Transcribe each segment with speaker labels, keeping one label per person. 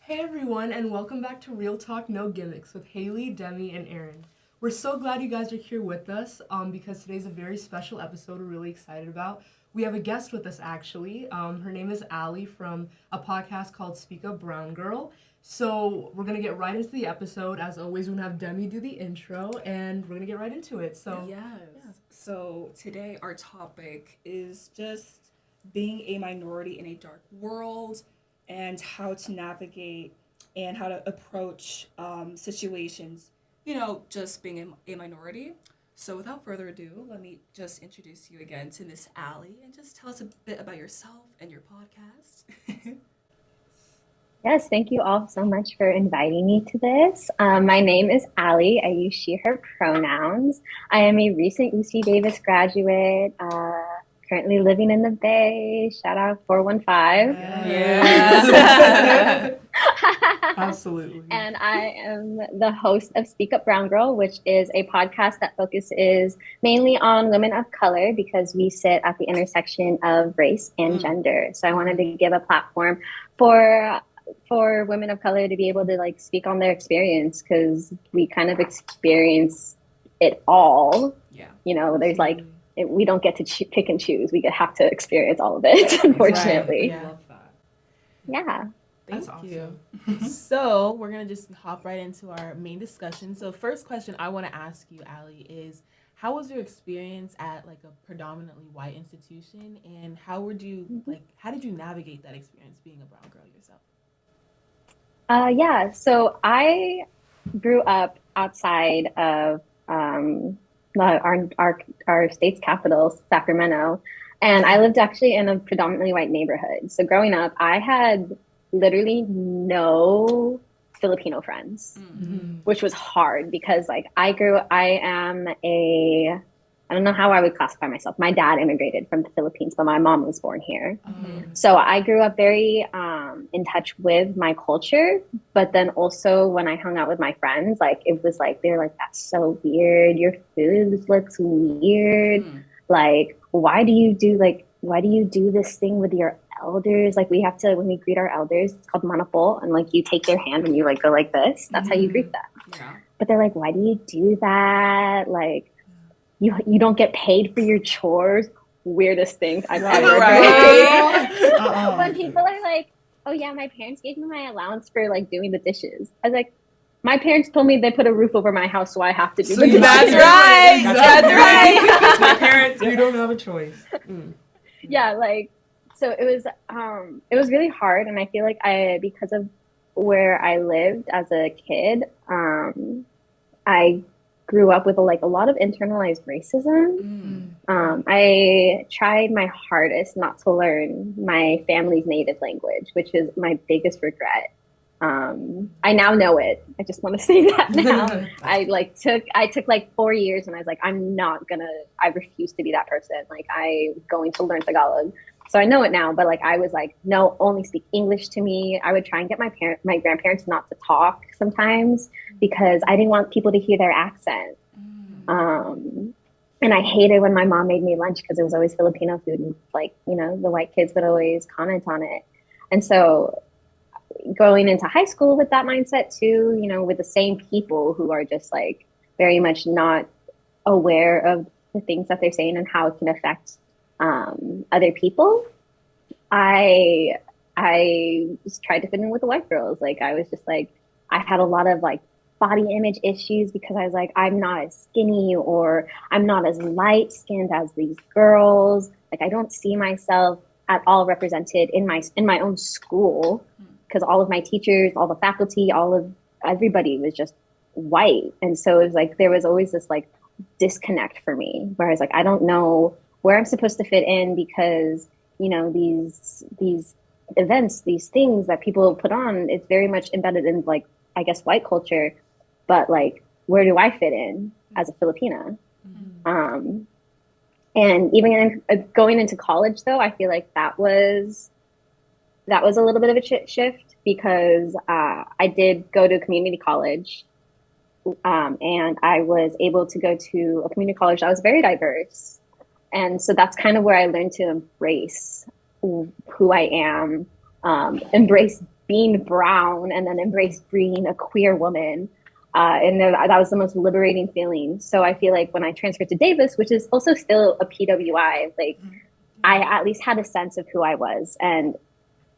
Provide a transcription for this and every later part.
Speaker 1: Hey everyone, and welcome back to Real Talk No Gimmicks with Haley, Demi, and Aaron. We're so glad you guys are here with us because today's a very special episode we're really excited about. We have a guest with us actually. Her name is Alee from a podcast called Speak Up Brown Girl. So we're going to get right into the episode. As always, we're going to have Demi do the intro, and we're going to get right into it.
Speaker 2: So today our topic is just being a minority in a dark world and how to navigate and how to approach situations, just being a minority. So without further ado, let me just introduce you again to Miss Alee and just tell us a bit about yourself and your podcast.
Speaker 3: Yes, thank you all so much for inviting me to this. My name is Alee. I use she, her pronouns. I am a recent UC Davis graduate, currently living in the Bay. Shout out 415.
Speaker 1: Yeah. Absolutely.
Speaker 3: And I am the host of Speak Up Brown Girl, which is a podcast that focuses mainly on women of color because we sit at the intersection of race and gender. So I wanted to give a platform for women of color to be able to speak on their experience because we kind of experience it all.
Speaker 2: Yeah.
Speaker 3: There's we don't get to pick and choose. We have to experience all of it, unfortunately.
Speaker 2: Right. Yeah. I love that.
Speaker 3: Yeah.
Speaker 4: Thank you. So we're going to just hop right into our main discussion. So first question I want to ask you, Alee, is how was your experience at a predominantly white institution, and how did you navigate that experience being a brown girl yourself?
Speaker 3: So I grew up outside of our state's capital, Sacramento, and I lived actually in a predominantly white neighborhood. So growing up, I had literally no Filipino friends, which was hard because I don't know how I would classify myself. My dad immigrated from the Philippines, but my mom was born here. So I grew up very in touch with my culture. But then also when I hung out with my friends, it was they were that's so weird. Your food looks weird. Why do you do this thing with your elders? We have to, when we greet our elders, it's called manapol. And you take their hand and you go like this. That's how you greet them.
Speaker 2: Yeah.
Speaker 3: But they're why do you do that? You don't get paid for your chores. Weirdest things I've ever heard. When people are oh yeah, my parents gave me my allowance for doing the dishes. I was my parents told me they put a roof over my house, so I have to do the dishes.
Speaker 4: That's right. That's right.
Speaker 1: That's my parents. You don't have a choice.
Speaker 3: Yeah, so it was really hard, and I feel because of where I lived as a kid, I grew up with a lot of internalized racism. I tried my hardest not to learn my family's native language, which is my biggest regret. I now know it. I just want to say that now. I took 4 years, and I was I refuse to be that person. I'm going to learn Tagalog. So I know it now, but I was no, only speak English to me. I would try and get my grandparents not to talk sometimes because I didn't want people to hear their accent. And I hated when my mom made me lunch because it was always Filipino food, and the white kids would always comment on it. And so going into high school with that mindset too, with the same people who are just very much not aware of the things that they're saying and how it can affect other people. I just tried to fit in with the white girls. I was just I had a lot of body image issues because I was I'm not as skinny or I'm not as light skinned as these girls. I don't see myself at all represented in my own school because all of my teachers, all the faculty, everybody was just white. And so it was there was always this disconnect for me where I was I don't know where I'm supposed to fit in because, these events, these things that people put on, it's very much embedded in I guess white culture, but where do I fit in as a Filipina? And even going into college though, I feel that was a little bit of a shift because I did go to a community college, and I was able to go to a community college that was very diverse. And so that's kind of where I learned to embrace who I am, embrace being brown and then embrace being a queer woman. And that was the most liberating feeling. So I feel like when I transferred to Davis, which is also still a PWI, like I at least had a sense of who I was and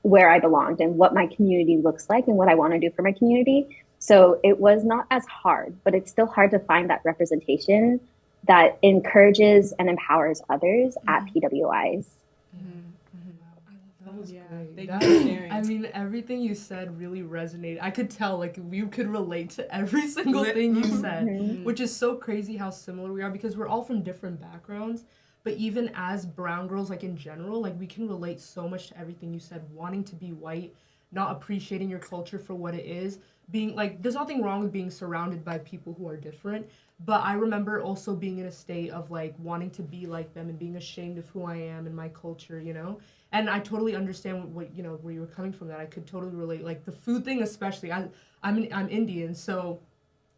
Speaker 3: where I belonged and what my community looks like and what I want to do for my community. So it was not as hard, but it's still hard to find that representation that encourages and empowers others at PWIs.
Speaker 1: That was
Speaker 4: Yeah,
Speaker 1: great.
Speaker 4: thank
Speaker 1: That-
Speaker 4: you for sharing.
Speaker 1: I mean, everything you said really resonated. I could tell, like, we could relate to every single thing you said,
Speaker 3: Mhm.
Speaker 1: which is so crazy how similar we are because we're all from different backgrounds. But even as brown girls, like, in general, like, we can relate so much to everything you said. Wanting to be white, not appreciating your culture for what it is, being, like, there's nothing wrong with being surrounded by people who are different. But I remember also being in a state of, like, wanting to be like them and being ashamed of who I am and my culture, you know? And I totally understand what you know, where you were coming from. That I could totally relate. Like the food thing, especially. I'm Indian, so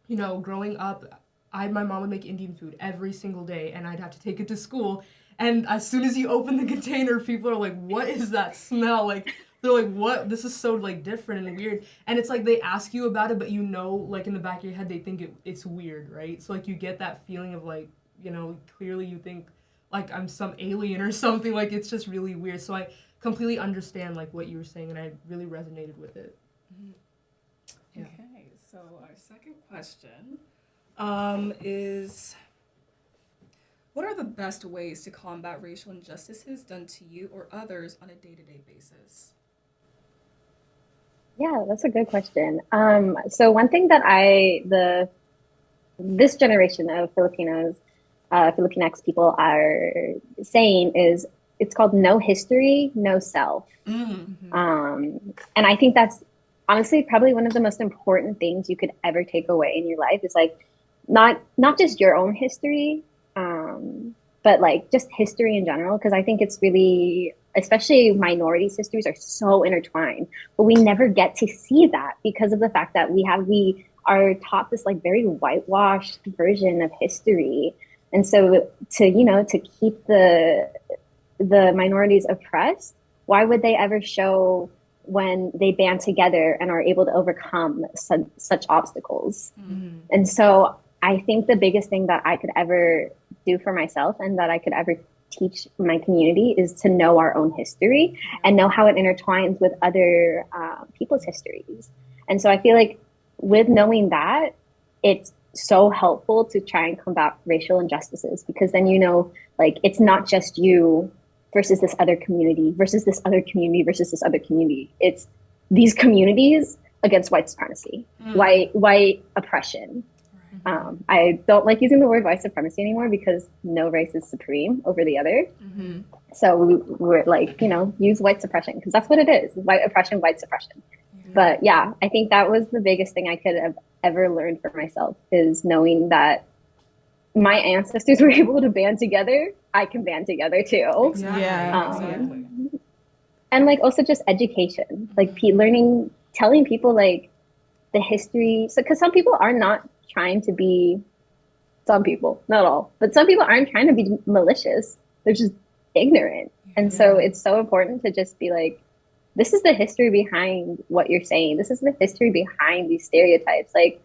Speaker 1: you know, growing up, my mom would make Indian food every single day, and I'd have to take it to school. And as soon as you open the container, people are like, "What is that smell?" Like they're like, "What? This is so like different and weird." And it's like they ask you about it, but you know, like in the back of your head, they think it's weird, right? So like you get that feeling of like, you know, clearly you think like I'm some alien or something. Like it's just really weird. So I completely understand like what you were saying, and I really resonated with it. Yeah.
Speaker 2: Okay, so our second question is, what are the best ways to combat racial injustices done to you or others on a day-to-day basis?
Speaker 3: Yeah, that's a good question. So one thing that this generation of Filipinos, Filipinx people are saying is it's called no history, no self. And I think that's honestly probably one of the most important things you could ever take away in your life is like not just your own history, but like just history in general. Because I think it's really, especially minorities' histories are so intertwined, but we never get to see that because of the fact that we are taught this like very whitewashed version of history. And so to keep the minorities oppressed, why would they ever show when they band together and are able to overcome such obstacles? And so I think the biggest thing that I could ever do for myself and that I could ever teach my community is to know our own history and know how it intertwines with other people's histories. And so I feel like with knowing that, it's so helpful to try and combat racial injustices because then like it's not just you versus this other community versus this other community versus this other community. It's these communities against white supremacy, white oppression. I don't like using the word white supremacy anymore because no race is supreme over the other. So we're like, use white suppression because that's what it is: white oppression, white suppression. But yeah, I think that was the biggest thing I could have ever learned for myself is knowing that my ancestors were able to band together. I can band together too.
Speaker 2: Exactly.
Speaker 4: Yeah.
Speaker 2: Exactly.
Speaker 3: And like also just education, like telling people like the history. So, because some people are not trying to be, some people, not all, but some people aren't trying to be malicious. They're just ignorant. And so it's so important to just be like, this is the history behind what you're saying. This is the history behind these stereotypes. Like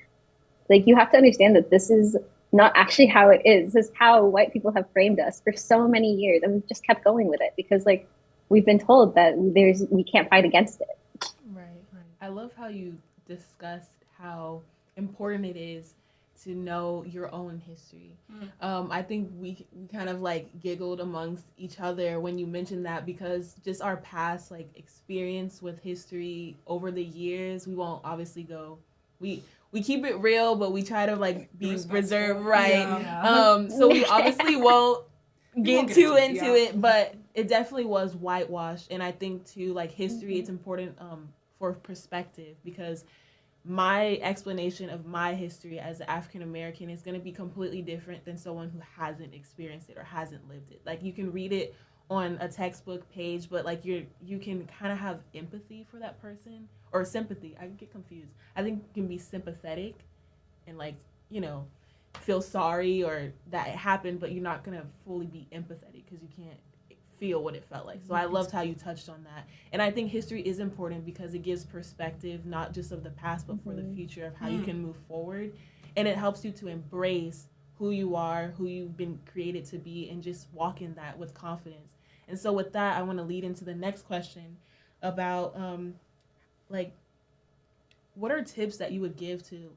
Speaker 3: you have to understand that this is not actually how it is. This is how white people have framed us for so many years. And we've just kept going with it because like we've been told that we can't fight against it.
Speaker 4: Right. I love how you discussed how important it is to know your own history. I think we kind of like giggled amongst each other when you mentioned that because just our past like experience with history over the years, we won't obviously go, we keep it real, but we try to like be reserved, right?
Speaker 1: Yeah.
Speaker 4: So we obviously won't get too into
Speaker 2: it,
Speaker 4: it, but it definitely was whitewashed. And I think too, like history, it's important for perspective because my explanation of my history as an African American is going to be completely different than someone who hasn't experienced it or hasn't lived it. Like you can read it on a textbook page, but like you can kind of have empathy for that person or sympathy. I get confused. I think you can be sympathetic and like, feel sorry or that it happened, but you're not going to fully be empathetic because you can't feel what it felt like. So I loved how you touched on that. And I think history is important because it gives perspective, not just of the past, but for the future of how you can move forward. And it helps you to embrace who you are, who you've been created to be, and just walk in that with confidence. And so with that, I want to lead into the next question about like what are tips that you would give to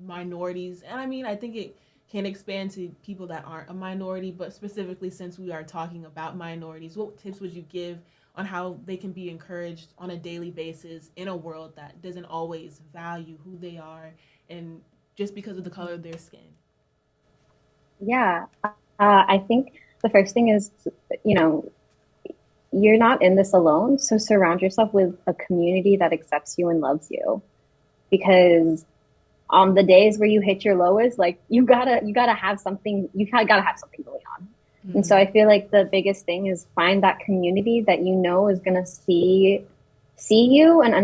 Speaker 4: minorities? And I mean, I think it can expand to people that aren't a minority, but specifically since we are talking about minorities, what tips would you give on how they can be encouraged on a daily basis in a world that doesn't always value who they are and just because of the color of their skin?
Speaker 3: Yeah, I think the first thing is, you know, you're not in this alone. So surround yourself with a community that accepts you and loves you. Because on the days where you hit your lowest, like you gotta have something, gotta have something going on. And so I feel like the biggest thing is find that community that you know is gonna see you and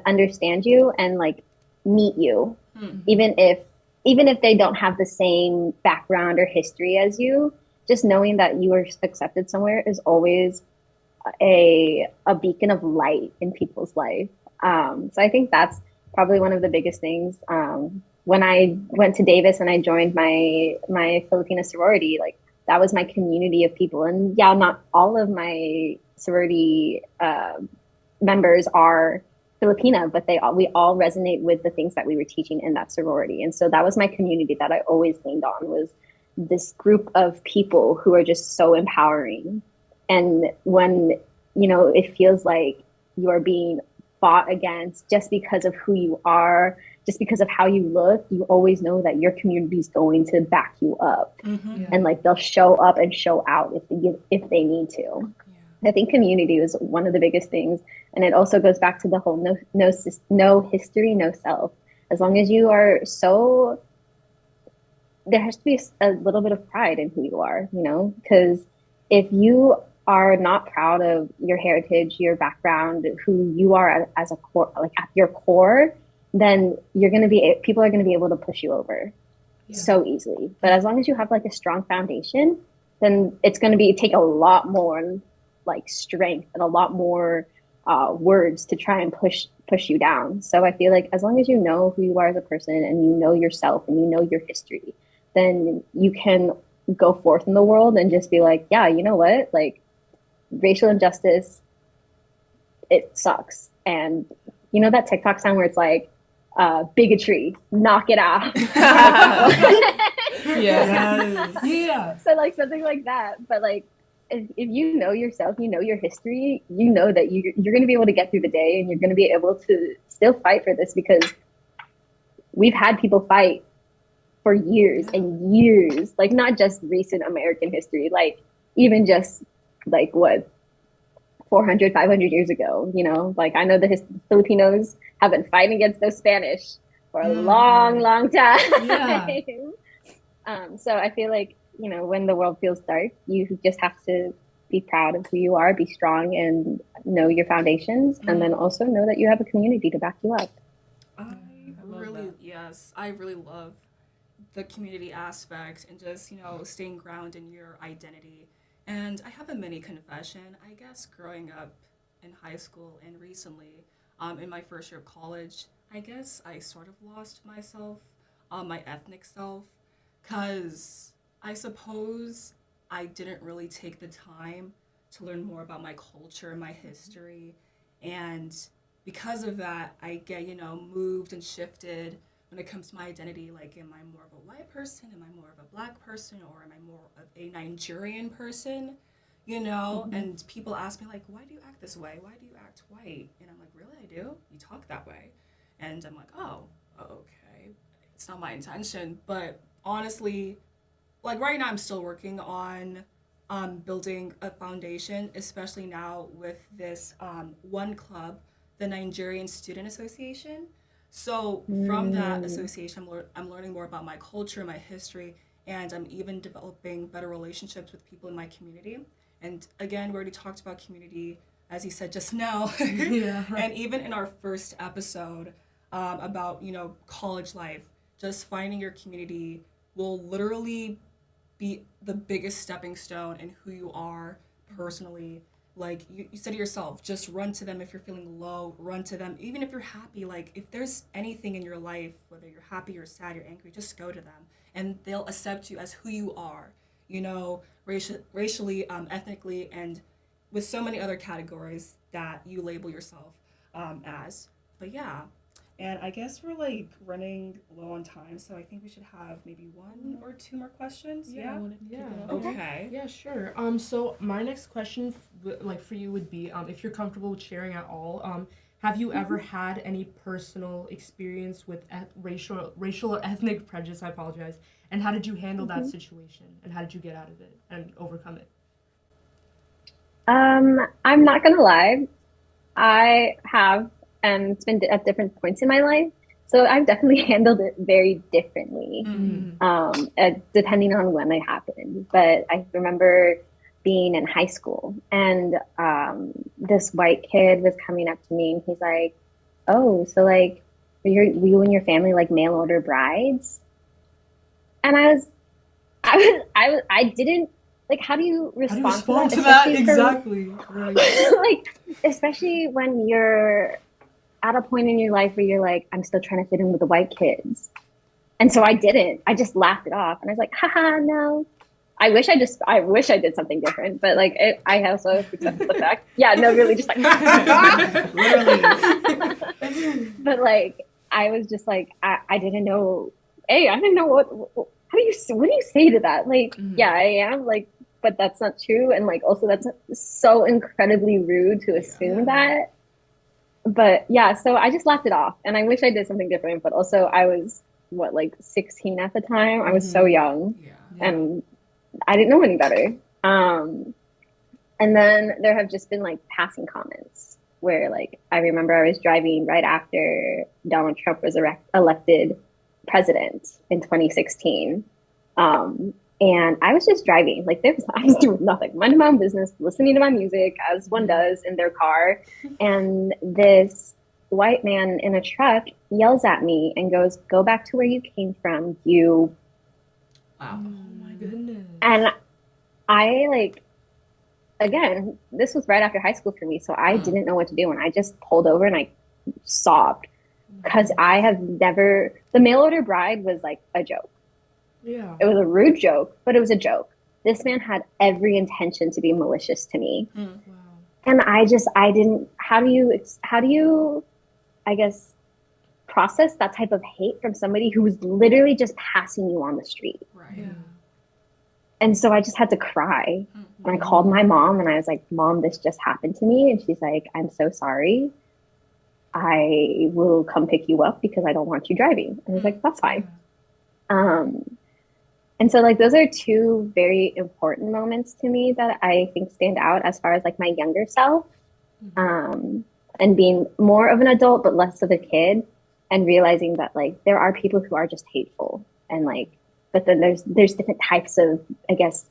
Speaker 3: understand you and like meet you, even if they don't have the same background or history as you. Just knowing that you are accepted somewhere is always a beacon of light in people's life. So I think that's probably one of the biggest things. When I went to Davis and I joined my Filipino sorority, like that was my community of people. And yeah, not all of my sorority members are Filipina, but we all resonate with the things that we were teaching in that sorority. And so that was my community that I always leaned on, was this group of people who are just so empowering. And when, you know, it feels like you are being fought against just because of who you are, just because of how you look, you always know that your community is going to back you up. And like they'll show up and show out if they need to. I think community is one of the biggest things. And it also goes back to the whole no history, no self. As long as you are there has to be a little bit of pride in who you are, you know, because if you are not proud of your heritage, your background, who you are as a core, like at your core, then people are going to be able to push you over so easily. But as long as you have like a strong foundation, then it's going to take a lot more like strength and a lot more words to try and push you down. So I feel like as long as you know who you are as a person and you know yourself and you know your history, then you can go forth in the world and just be like, yeah, you know what? Like racial injustice, it sucks. And you know that TikTok sound where it's like, bigotry, knock it out.
Speaker 1: Yeah.
Speaker 3: So like something like that. But like, if you know yourself, you know your history, you know that you're going to be able to get through the day and you're going to be able to still fight for this, because we've had people fight for years and years, like not just recent American history, like even just like what 400, 500 years ago, you know, like I know the Filipinos have been fighting against those Spanish for a long time. So I feel like, you know, when the world feels dark, you just have to be proud of who you are, be strong, and know your foundations, and then also know that you have a community to back you up.
Speaker 2: I really love the community aspect and just, you know, staying grounded in your identity. And I have a mini confession. I guess growing up in high school and recently in my first year of college, I guess I sort of lost myself, my ethnic self, because I suppose I didn't really take the time to learn more about my culture, my history, and because of that, I get, you know, moved and shifted when it comes to my identity. Like, am I more of a white person? Am I more of a black person? Or am I more of a Nigerian person? You know, and people ask me, like, why do you act this way? Why do you act white? And I'm like, really, I do? You talk that way. And I'm like, oh, okay. It's not my intention. But honestly, like right now I'm still working on building a foundation, especially now with this one club, the Nigerian Student Association. So from that association, I'm learning more about my culture, my history, and I'm even developing better relationships with people in my community. And again, we already talked about community, as he said just now. And even in our first episode about, you know, college life, just finding your community will literally be the biggest stepping stone in who you are, personally. Like you said to yourself, just run to them if you're feeling low, run to them. Even if you're happy, like if there's anything in your life, whether you're happy or sad, you're angry, just go to them and they'll accept you as who you are, racially, ethnically, and with so many other categories that you label yourself as. But yeah, and I guess we're like running low on time, so I think we should have maybe one or two more questions.
Speaker 4: I
Speaker 2: Yeah.
Speaker 4: wanted to kick
Speaker 1: Yeah.
Speaker 4: it off.
Speaker 2: Okay.
Speaker 1: Yeah, sure. So my next question, like for you, would be, if you're comfortable with sharing at all, have you ever had any personal experience with racial or ethnic prejudice? I apologize. And how did you handle that situation? And how did you get out of it and overcome it?
Speaker 3: I'm not gonna lie. I have, and it's been at different points in my life. So I've definitely handled it very differently, depending on when it happened. But I remember being in high school, and this white kid was coming up to me, and he's like, "Oh, so like, you and your family like mail order brides?" And I didn't like. How do you
Speaker 1: How do you
Speaker 3: respond
Speaker 1: respond
Speaker 3: to
Speaker 1: to
Speaker 3: that?
Speaker 1: that?
Speaker 3: Especially for-
Speaker 1: Exactly. Right.
Speaker 3: like, especially when you're at a point in your life where you're like, I'm still trying to fit in with the white kids. And so I didn't. I just laughed it off. And I was like, haha, no. I wish I did something different. But like, I also accepted the fact. Yeah, no, really just like,
Speaker 1: Literally.
Speaker 3: but like, I was just like, I didn't know. Hey, I didn't know what do you say to that? Like, yeah, I am like, but that's not true. And like, also that's so incredibly rude to assume that. But yeah, so I just laughed it off, and I wish I did something different. But also, I was like 16 at the time. I was so young, and I didn't know any better. And then there have just been like passing comments where, like, I remember I was driving right after Donald Trump was elected president in 2016. And I was just driving, like I was doing nothing, minding my own business, listening to my music as one does in their car. And this white man in a truck yells at me and goes, "Go back to where you came from, you."
Speaker 2: Wow.
Speaker 1: Oh my goodness.
Speaker 3: And I like, again, this was right after high school for me. So I didn't know what to do. And I just pulled over and I sobbed because I have never, the mail order bride was like a joke.
Speaker 1: Yeah.
Speaker 3: It was a rude joke, but it was a joke. This man had every intention to be malicious to me.
Speaker 1: Wow.
Speaker 3: And I didn't, how do you, I guess, process that type of hate from somebody who was literally just passing you on the street?
Speaker 2: Right.
Speaker 1: Yeah.
Speaker 3: And so I just had to cry. And I called my mom and I was like, "Mom, this just happened to me." And she's like, "I'm so sorry. I will come pick you up because I don't want you driving." And I was like, "That's fine." And so like those are two very important moments to me that I think stand out as far as like my younger self, and being more of an adult but less of a kid, and realizing that like there are people who are just hateful, and like, but then there's different types of, I guess,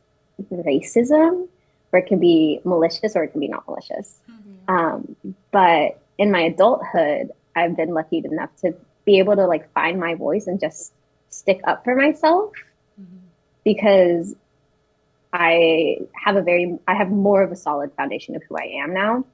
Speaker 3: racism where it can be malicious or it can be not malicious. But in my adulthood, I've been lucky enough to be able to like find my voice and just stick up for myself, because I have more of a solid foundation of who I am now.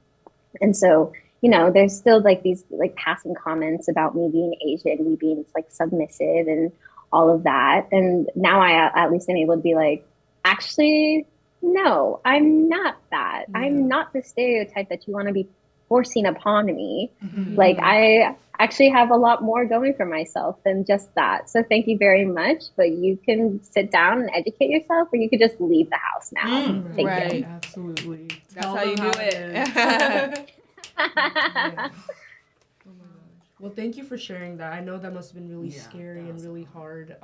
Speaker 3: And so, there's still like these like passing comments about me being Asian, me being like submissive and all of that. And now I at least am able to be like, actually, no, I'm not that. I'm not the stereotype that you want to be forcing upon me. Like, I actually have a lot more going for myself than just that. So thank you very much. But you can sit down and educate yourself, or you could just leave the house now. Thank
Speaker 4: Right.
Speaker 3: you.
Speaker 1: Absolutely.
Speaker 4: That's
Speaker 1: Tell
Speaker 4: how you
Speaker 1: them
Speaker 4: do
Speaker 1: it
Speaker 4: it.
Speaker 1: is. Yeah. Oh my gosh. Well, thank you for sharing that. I know that must have been really scary and really hard.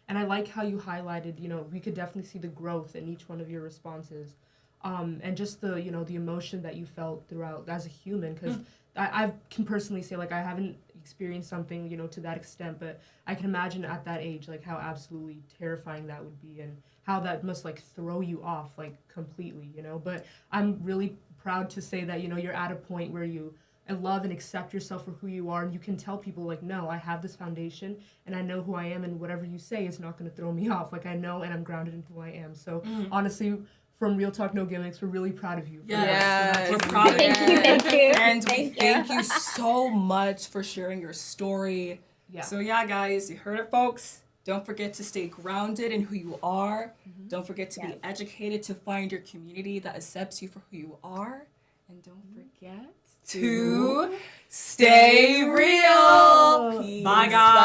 Speaker 1: And I like how you highlighted, we could definitely see the growth in each one of your responses. And just the, the emotion that you felt throughout as a human. Because I can personally say, like, I haven't experienced something, to that extent. But I can imagine at that age, like, how absolutely terrifying that would be. And how that must, like, throw you off, like, completely, But I'm really proud to say that, you're at a point where you love and accept yourself for who you are, and you can tell people like, no, I have this foundation and I know who I am, and whatever you say is not going to throw me off. Like, I know, and I'm grounded in who I am. So honestly, from Real Talk No Gimmicks. We're really proud of you.
Speaker 4: Yes.
Speaker 2: We're proud of
Speaker 3: Thank you,
Speaker 2: you.
Speaker 3: thank you.
Speaker 2: And we
Speaker 3: Thank you.
Speaker 2: thank you so much for sharing your story.
Speaker 1: Yeah.
Speaker 2: So yeah, guys, you heard it, folks. Don't forget to stay grounded in who you are. Don't forget to be
Speaker 3: Yes.
Speaker 2: educated to find your community that accepts you for who you are. And don't forget to stay real.
Speaker 1: Peace.
Speaker 2: Bye, guys.